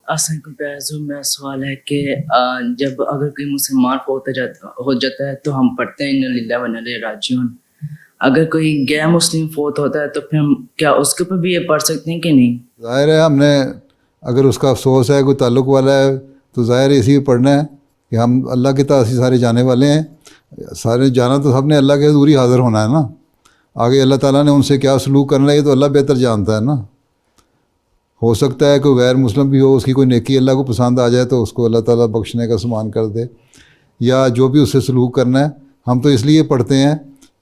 السلام علیکم پیارے، میرا سوال ہے کہ جب اگر کوئی مسلمان فوت ہو جاتا ہے تو ہم پڑھتے ہیں انا للہ و انا الیہ راجعون. اگر کوئی غیر مسلم فوت ہوتا ہے تو پھر ہم کیا اس کے اوپر بھی یہ پڑھ سکتے ہیں کہ نہیں؟ ظاہر ہے ہم نے اگر اس کا افسوس ہے، کوئی تعلق والا ہے، تو ظاہر ہے اسی پڑھنا ہے کہ ہم اللہ کے تاثیر سارے جانے والے ہیں. سارے جانا تو سب نے اللہ کے حضور ہی حاضر ہونا ہے نا. آگے اللہ تعالیٰ نے ان سے کیا سلوک کرنا ہے یہ تو اللہ بہتر جانتا ہے نا. ہو سکتا ہے کوئی غیر مسلم بھی ہو، اس کی کوئی نیکی اللہ کو پسند آ جائے تو اس کو اللہ تعالیٰ بخشنے کا سامان کر دے، یا جو بھی اس سے سلوک کرنا ہے. ہم تو اس لیے پڑھتے ہیں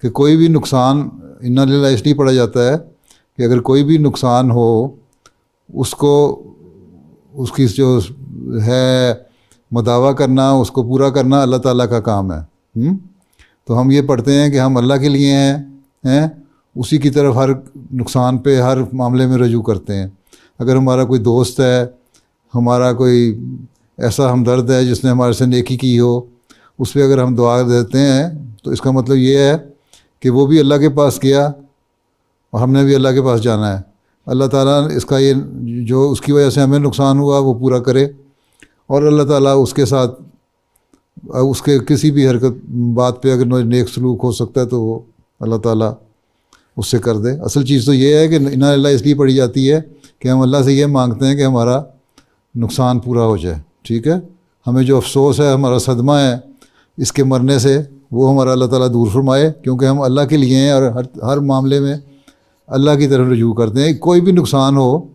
کہ کوئی بھی نقصان، انا للہ اس لیے پڑھا جاتا ہے کہ اگر کوئی بھی نقصان ہو اس کو، اس کی جو ہے مداوع کرنا، اس کو پورا کرنا اللہ تعالیٰ کا کام ہے. تو ہم یہ پڑھتے ہیں کہ ہم اللہ کے لیے ہیں، اسی کی طرف ہر نقصان پہ ہر معاملے میں رجوع کرتے ہیں. اگر ہمارا کوئی دوست ہے، ہمارا کوئی ایسا ہمدرد ہے جس نے ہمارے سے نیکی کی ہو، اس پہ اگر ہم دعا دیتے ہیں تو اس کا مطلب یہ ہے کہ وہ بھی اللہ کے پاس گیا اور ہم نے بھی اللہ کے پاس جانا ہے. اللہ تعالیٰ اس کا یہ جو اس کی وجہ سے ہمیں نقصان ہوا وہ پورا کرے، اور اللہ تعالیٰ اس کے ساتھ اس کے کسی بھی حرکت بات پہ اگر نیک سلوک ہو سکتا ہے تو وہ اللہ تعالیٰ اس سے کر دے. اصل چیز تو یہ ہے کہ انا للہ اس لیے پڑھی جاتی ہے کہ ہم اللہ سے یہ مانگتے ہیں کہ ہمارا نقصان پورا ہو جائے. ٹھیک ہے، ہمیں جو افسوس ہے، ہمارا صدمہ ہے اس کے مرنے سے، وہ ہمارا اللہ تعالیٰ دور فرمائے، کیونکہ ہم اللہ کے لیے ہیں اور ہر معاملے میں اللہ کی طرف رجوع کرتے ہیں. کوئی بھی نقصان ہو،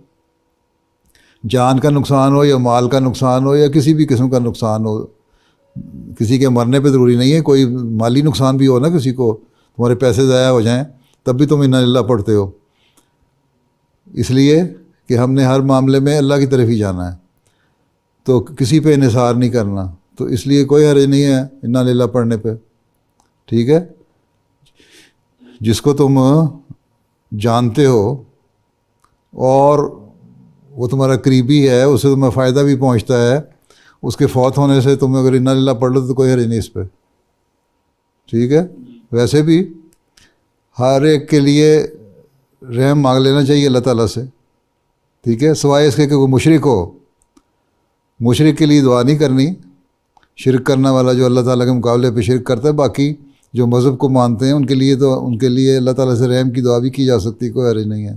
جان کا نقصان ہو یا مال کا نقصان ہو یا کسی بھی قسم کا نقصان ہو، کسی کے مرنے پہ ضروری نہیں ہے، کوئی مالی نقصان بھی ہو نا، کسی کو تمہارے پیسے ضائع ہو جائیں تب بھی تم انا للہ پڑھتے ہو، اس لیے کہ ہم نے ہر معاملے میں اللہ کی طرف ہی جانا ہے، تو کسی پہ انحصار نہیں کرنا. تو اس لیے کوئی حرج نہیں ہے انا للہ پڑھنے پہ. ٹھیک ہے، جس کو تم جانتے ہو اور وہ تمہارا قریبی ہے، اس سے تمہیں فائدہ بھی پہنچتا ہے، اس کے فوت ہونے سے تم اگر انا للہ پڑھ لو تو کوئی حرج نہیں اس پہ. ٹھیک ہے، ویسے بھی ہر ایک کے لیے رحم مانگ لینا چاہیے اللہ تعالیٰ سے. ٹھیک ہے، سوائے اس کے کہ کوئی مشرک ہو، مشرک کے لیے دعا نہیں کرنی. شرک کرنے والا جو اللہ تعالیٰ کے مقابلے پہ شرک کرتا ہے، باقی جو مذہب کو مانتے ہیں ان کے لیے اللہ تعالیٰ سے رحم کی دعا بھی کی جا سکتی ہے، کوئی حرج نہیں ہے.